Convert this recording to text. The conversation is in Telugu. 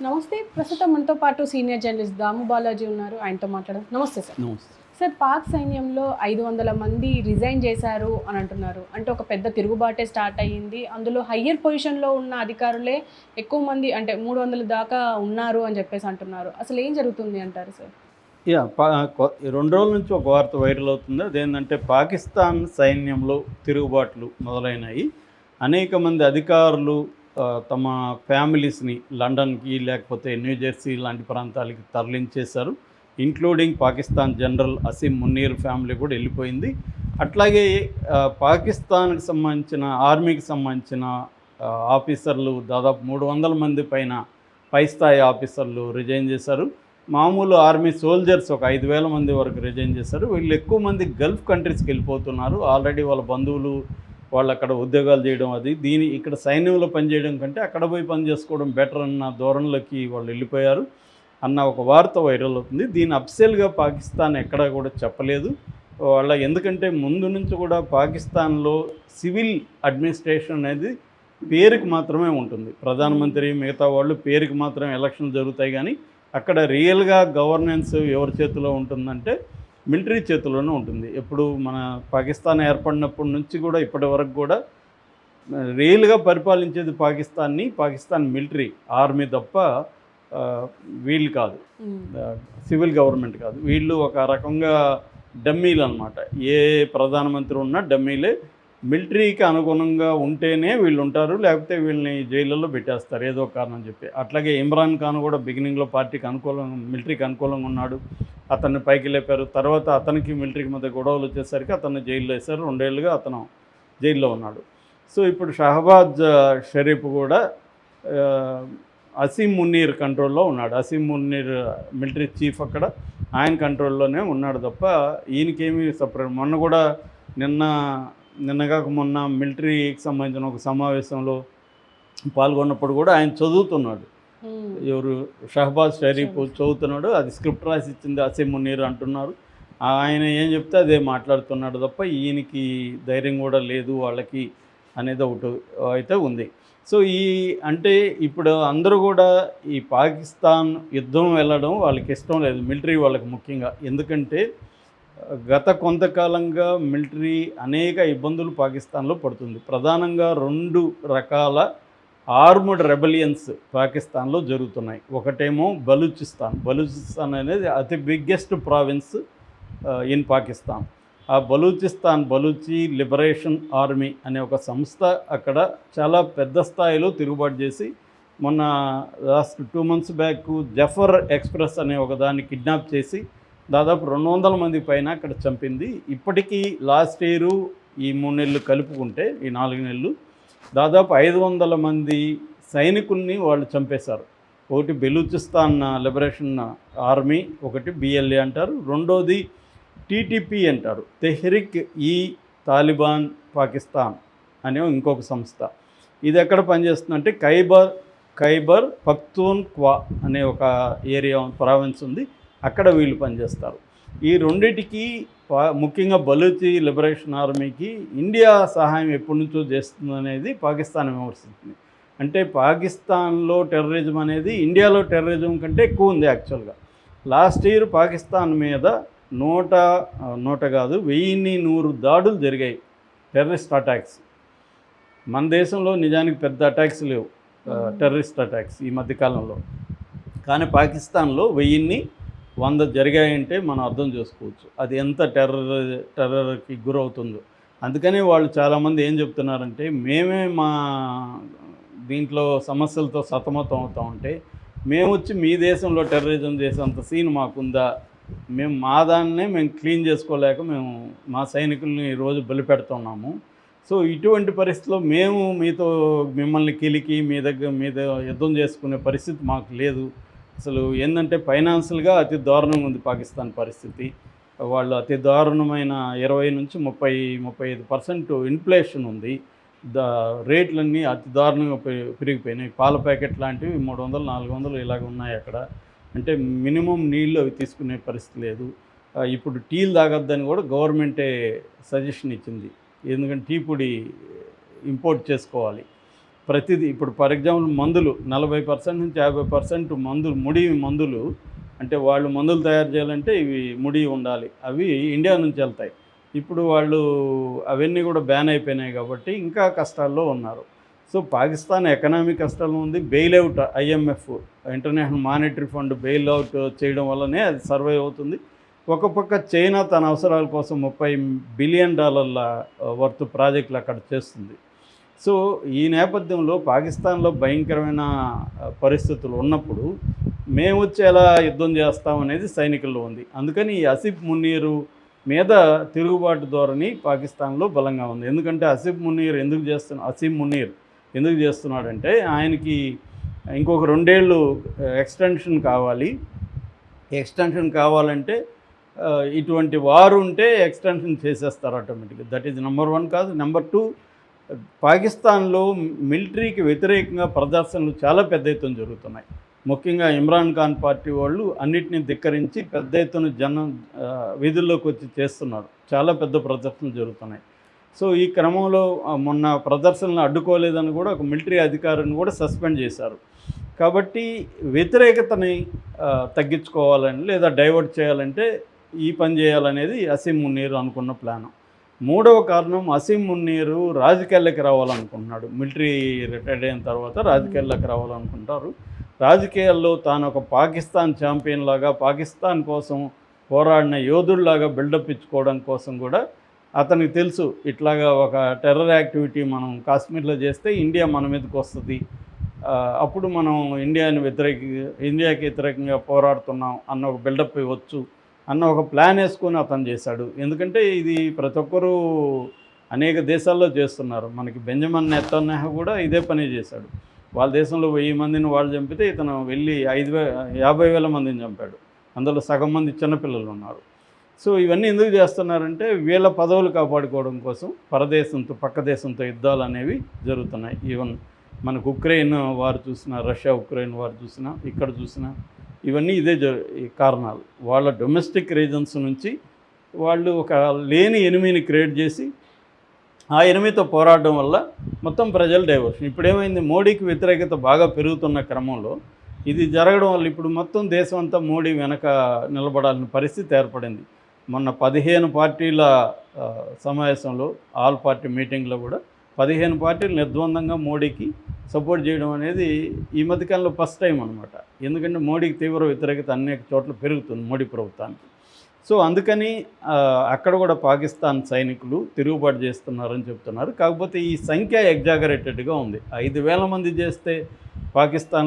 నమస్తే. ప్రస్తుతం మనతో పాటు సీనియర్ జర్నలిస్ట్ దాము బాలాజీ ఉన్నారు. ఆయనతో మాట్లాడదాం. నమస్తే సార్. నమస్తే. సార్, పాక్ సైన్యంలో 500 మంది రిజైన్ చేశారు అని అంటున్నారు. అంటే ఒక పెద్ద తిరుగుబాటే స్టార్ట్ అయ్యింది. అందులో హయ్యర్ పొజిషన్‌లో ఉన్న అధికారులే ఎక్కువ మంది, అంటే 300 దాకా ఉన్నారు అని చెప్పేసి అంటున్నారు. అసలు ఏం జరుగుతుంది అంటారు సార్? యాహ్! 2 రోజుల నుంచి ఒక వార్త వైరల్ అవుతుంది. అదేంటంటే పాకిస్తాన్ సైన్యంలో తిరుగుబాట్లు మొదలైనాయి. అనేక మంది అధికారులు తమ ఫ్యామిలీస్‌ని లండన్‌కి లేకపోతే న్యూజెర్సీ లాంటి ప్రాంతాలకి తరలించేశారు. Including Pakistan general Asim Munir family కూడా వెళ్ళిపోయింది. అట్లాగే పాకిస్తాన్‌కి సంబంధించిన ఆర్మీకి సంబంధించిన ఆఫీసర్లు దాదాపు 300 మంది పైన పై స్థాయి ఆఫీసర్లు రిజైన్ చేశారు. మామూలు ఆర్మీ సోల్జర్స్ ఒక 5,000 మంది వరకు రిజైన్ చేశారు. వీళ్ళు ఎక్కువ మంది గల్ఫ్ కంట్రీస్కి వెళ్ళిపోతున్నారు. ఆల్రెడీ వాళ్ళ బంధువులు వాళ్ళు అక్కడ ఉద్యోగాలు చేయడం, ఇక్కడ సైన్యంలో పనిచేయడం కంటే అక్కడ పోయి పని చేసుకోవడం బెటర్ అన్న ధోరణిలోకి వాళ్ళు వెళ్ళిపోయారు అన్న ఒక వార్త వైరల్ అవుతుంది. దీన్ని అఫిషియల్గా పాకిస్తాన్ ఎక్కడా కూడా చెప్పలేదు. ఎందుకంటే ముందు నుంచి కూడా పాకిస్తాన్లో సివిల్ అడ్మినిస్ట్రేషన్ అనేది పేరుకి మాత్రమే ఉంటుంది. ప్రధానమంత్రి మిగతా వాళ్ళు పేరుకి మాత్రమే ఎలక్షన్లు జరుగుతాయి, కానీ అక్కడ రియల్గా గవర్నెన్స్ ఎవరి చేతిలో ఉంటుందంటే మిలిటరీ చేతిలోనే ఉంటుంది. ఎప్పుడు మన పాకిస్తాన్ ఏర్పడినప్పటి నుంచి కూడా ఇప్పటి వరకు కూడా రియల్గా పరిపాలించేది పాకిస్తాన్ మిలిటరీ, ఆర్మీ తప్ప వీళ్ళు కాదు, సివిల్ గవర్నమెంట్ కాదు. వీళ్ళు ఒక రకంగా డమ్మీలు అనమాట. ఏ ప్రధానమంత్రి ఉన్నా డమ్మీలే. మిలిటరీకి అనుగుణంగా ఉంటేనే వీళ్ళు ఉంటారు, లేకపోతే వీళ్ళని జైళ్ళల్లో పెట్టేస్తారు ఏదో కారణం చెప్పి. అట్లాగే ఇమ్రాన్ ఖాన్ కూడా బిగినింగ్లో మిలిటరీకి అనుకూలంగా ఉన్నాడు. అతన్ని పైకి లేపారు. తర్వాత అతనికి మిలిటరీకి మధ్య గొడవలు వచ్చేసరికి అతన్ని జైల్లో వేశారు. 2 ఏళ్ళుగా అతను జైల్లో ఉన్నాడు. సో ఇప్పుడు షహబాజ్ షరీఫ్ కూడా అసీం మున్నీర్ కంట్రోల్లో ఉన్నాడు. అసీం మున్నీర్ మిలిటరీ చీఫ్ అక్కడ, ఆయన కంట్రోల్లోనే ఉన్నాడు తప్ప ఈయనకేమీ సపరేట్. నిన్నగాక మొన్న మిలిటరీకి సంబంధించిన ఒక సమావేశంలో పాల్గొన్నప్పుడు కూడా ఆయన చదువుతున్నాడు. ఎవరు? షహబాజ్ షరీఫ్ చదువుతున్నాడు. అది స్క్రిప్ట్ రాసి ఇచ్చింది అసీం మున్నీర్ అంటున్నారు. ఆయన ఏం చెప్తే అదే మాట్లాడుతున్నాడు తప్ప ఈయనకి ధైర్యం కూడా లేదు వాళ్ళకి అనేది ఒకటి అయితే ఉంది. సో అంటే ఇప్పుడు అందరూ కూడా ఈ పాకిస్తాన్ యుద్ధం వెళ్ళడం వాళ్ళకి ఇష్టం లేదు, మిలిటరీ వాళ్ళకి ముఖ్యంగా. ఎందుకంటే గత కొంతకాలంగా మిలిటరీ అనేక ఇబ్బందులు పాకిస్తాన్లో పడుతుంది. ప్రధానంగా 2 రకాల ఆర్మ్డ్ రెబలియన్స్ పాకిస్తాన్లో జరుగుతున్నాయి. ఒకటేమో బలూచిస్తాన్ అనేది అతి బిగ్గెస్ట్ ప్రావిన్స్ ఇన్ పాకిస్తాన్. ఆ బలూచి లిబరేషన్ ఆర్మీ అనే ఒక సంస్థ అక్కడ చాలా పెద్ద స్థాయిలో తిరుగుబాటు చేసి మొన్న last 2 months back Jaffar express అనే ఒక దాన్ని కిడ్నాప్ చేసి దాదాపు 200 మంది పైన అక్కడ చంపింది. ఇప్పటికీ లాస్ట్ ఇయర్ ఈ 3 నెలలు కలుపుకుంటే ఈ 4 నెలలు దాదాపు 500 మంది సైనికుల్ని వాళ్ళు చంపేశారు. ఒకటి బెలూచిస్తాన్ లిబరేషన్ ఆర్మీ, ఒకటి బిఎల్ఏ అంటారు, రెండోది టీటీపీ అంటారు, తెహ్రిక్ ఈ తాలిబాన్ పాకిస్తాన్ అనే ఇంకొక సంస్థ. ఇది ఎక్కడ పనిచేస్తుందంటే ఖైబర్ పఖ్తూన్ఖ్వా అనే ఒక ఏరియా ప్రావిన్స్ ఉంది, అక్కడ వీళ్ళు పనిచేస్తారు. ఈ రెండిటికి ముఖ్యంగా బలూచి లిబరేషన్ ఆర్మీకి ఇండియా సహాయం ఎప్పటి నుంచో చేస్తుందనేది పాకిస్తాన్ విమర్శిస్తుంది. అంటే పాకిస్తాన్లో టెర్రరిజం అనేది ఇండియాలో టెర్రరిజం కంటే ఎక్కువ ఉంది యాక్చువల్గా. లాస్ట్ ఇయర్ పాకిస్తాన్ మీద 1100 దాడులు జరిగాయి, టెర్రరిస్ట్ అటాక్స్. మన దేశంలో నిజానికి పెద్ద అటాక్స్ లేవు, టెర్రరిస్ట్ అటాక్స్ ఈ మధ్యకాలంలో. కానీ పాకిస్తాన్లో 1100 జరిగాయంటే మనం అర్థం చేసుకోవచ్చు అది ఎంత టెర్రర్కి గురవుతుందో. అందుకని వాళ్ళు చాలామంది ఏం చెప్తున్నారంటే, మేమే మా దీంట్లో సమస్యలతో సతమతం అవుతూ ఉంటే మేము వచ్చి మీ దేశంలో టెర్రరిజం చేసేంత సీన్ మాకుందా? మేము క్లీన్ చేసుకోలేక మా సైనికుల్ని రోజు బలిపెడుతున్నాము. సో ఇటువంటి పరిస్థితిలో మేము మిమ్మల్ని కిలికి మీద యుద్ధం చేసుకునే పరిస్థితి మాకు లేదు. అసలు ఏంటంటే ఫైనాన్షియల్గా అతి దారుణంగా ఉంది పాకిస్తాన్ పరిస్థితి. వాళ్ళు అతి దారుణమైన 20 నుంచి 35% ఇన్ఫ్లేషన్ ఉంది. రేట్లన్నీ అతి దారుణంగా పెరిగిపోయినాయి. పాల ప్యాకెట్ లాంటివి 300-400 ఇలాగ ఉన్నాయి అక్కడ. అంటే మినిమం నీళ్ళు అవి తీసుకునే పరిస్థితి లేదు. ఇప్పుడు టీలు తాగొద్దని కూడా గవర్నమెంటే సజెషన్ ఇచ్చింది, ఎందుకంటే టీ పొడి ఇంపోర్ట్ చేసుకోవాలి. ప్రతిదీ ఇప్పుడు ఫర్ ఎగ్జాంపుల్ మందులు 40% నుంచి 50% మందులు అంటే వాళ్ళు మందులు తయారు చేయాలంటే ఇవి ముడి ఉండాలి, అవి ఇండియా నుంచి వెళ్తాయి. ఇప్పుడు వాళ్ళు అవన్నీ కూడా బ్యాన్ అయిపోయినాయి కాబట్టి ఇంకా కష్టాల్లో ఉన్నారు. సో పాకిస్తాన్ ఎకనామిక్ కష్టాలు ఉంది. Bailout IMF international monetary fund bailout చేయడం వల్లనే అది సర్వైవ్ అవుతుంది. ఒక పక్క చైనా తన అవసరాల కోసం $30 బిలియన్ వర్త్ ప్రాజెక్టులు అక్కడ చేస్తుంది. సో ఈ నేపథ్యంలో పాకిస్తాన్లో భయంకరమైన పరిస్థితులు ఉన్నప్పుడు మేము వచ్చి ఎలా యుద్ధం చేస్తాం అనేది సైనికుల్లో ఉంది. అందుకని ఈ ఆసిఫ్ మునీరు మీద తిరుగుబాటు ధోరణి పాకిస్తాన్లో బలంగా ఉంది. ఎందుకంటే ఆసిఫ్ మునీర్ ఎందుకు చేస్తున్నాడంటే ఆయనకి ఇంకొక 2 ఏళ్ళు ఎక్స్టెన్షన్ కావాలి. ఎక్స్టెన్షన్ కావాలంటే ఇటువంటి వారు ఉంటే ఎక్స్టెన్షన్ చేసేస్తారు ఆటోమేటిక్గా. దట్ ఈజ్ నెంబర్ 1 కాదు. నెంబర్ 2, పాకిస్తాన్లో మిలిటరీకి వ్యతిరేకంగా ప్రదర్శనలు చాలా పెద్ద ఎత్తున జరుగుతున్నాయి. ముఖ్యంగా ఇమ్రాన్ ఖాన్ పార్టీ వాళ్ళు అన్నిటినీ ధిక్కరించి పెద్ద ఎత్తున వీధుల్లోకి వచ్చి చేస్తున్నారు. చాలా పెద్ద ప్రదర్శనలు జరుగుతున్నాయి. సో ఈ క్రమంలో మొన్న ప్రదర్శనలు అడ్డుకోలేదని కూడా ఒక మిలిటరీ అధికారిని కూడా సస్పెండ్ చేశారు. కాబట్టి వ్యతిరేకతని తగ్గించుకోవాలని లేదా డైవర్ట్ చేయాలంటే ఈ పని చేయాలనేది అసీం మున్నీర్ అనుకున్న ప్లాను. 3వ కారణం, అసీం మున్నీరు రాజకీయాల్లోకి రావాలనుకుంటున్నాడు. మిలిటరీ రిటైర్డ్ అయిన తర్వాత రాజకీయాల్లోకి రావాలనుకుంటారు. రాజకీయాల్లో తాను ఒక పాకిస్తాన్ ఛాంపియన్ లాగా, పాకిస్తాన్ కోసం పోరాడిన యోధుడిలాగా బిల్డప్ ఇచ్చుకోవడం కోసం కూడా అతనికి తెలుసు, ఇట్లాగా ఒక టెర్రర్ యాక్టివిటీ మనం కాశ్మీర్లో చేస్తే ఇండియా మన మీదకి వస్తుంది, అప్పుడు మనం ఇండియాకి వ్యతిరేకంగా పోరాడుతున్నాం అన్న ఒక బిల్డప్ ఇవ్వచ్చు అన్న ఒక ప్లాన్ వేసుకొని అతను చేశాడు. ఎందుకంటే ఇది ప్రతి ఒక్కరూ అనేక దేశాల్లో చేస్తున్నారు. మనకి బెంజమిన్ నెతన్యాహు కూడా ఇదే పని చేశాడు. వాళ్ళ దేశంలో 1000 మందిని వాళ్ళు చంపితే ఇతను వెళ్ళి 50,000 మందిని చంపాడు. అందులో సగం మంది చిన్నపిల్లలు ఉన్నారు. సో ఇవన్నీ ఎందుకు చేస్తున్నారంటే వీళ్ళ పదవులు కాపాడుకోవడం కోసం పక్క దేశంతో యుద్ధాలు అనేవి జరుగుతున్నాయి. ఈవెన్ మనకు ఉక్రెయిన్ వారు చూసినా, రష్యా ఉక్రెయిన్ వారు చూసినా, ఇక్కడ చూసినా ఇవన్నీ ఈ కారణాలు. వాళ్ళ డొమెస్టిక్ రీజన్స్ నుంచి వాళ్ళు ఒక లేని ఎనిమిని క్రియేట్ చేసి ఆ ఎనిమితో పోరాడడం వల్ల మొత్తం ప్రజలు డైవర్షన్. ఇప్పుడేమైంది, మోడీకి వ్యతిరేకత బాగా పెరుగుతున్న క్రమంలో ఇది జరగడం వల్ల ఇప్పుడు మొత్తం దేశం అంతా మోడీ వెనక నిలబడాల్సిన పరిస్థితి ఏర్పడింది. మొన్న 15 పార్టీల సమావేశంలో, ఆల్ పార్టీ మీటింగ్లో కూడా 15 పార్టీలు నిర్ద్వందంగా మోడీకి సపోర్ట్ చేయడం అనేది ఈ మధ్యకాలంలో ఫస్ట్ టైం అనమాట. ఎందుకంటే మోడీకి తీవ్ర వ్యతిరేకత అనేక చోట్ల పెరుగుతుంది మోడీ ప్రభుత్వానికి. సో అందుకని అక్కడ కూడా పాకిస్తాన్ సైనికులు తిరుగుబాటు చేస్తున్నారని చెప్తున్నారు. కాకపోతే ఈ సంఖ్య ఎగ్జాగరేటెడ్గా ఉంది. 5,000 మంది చేస్తే పాకిస్తాన్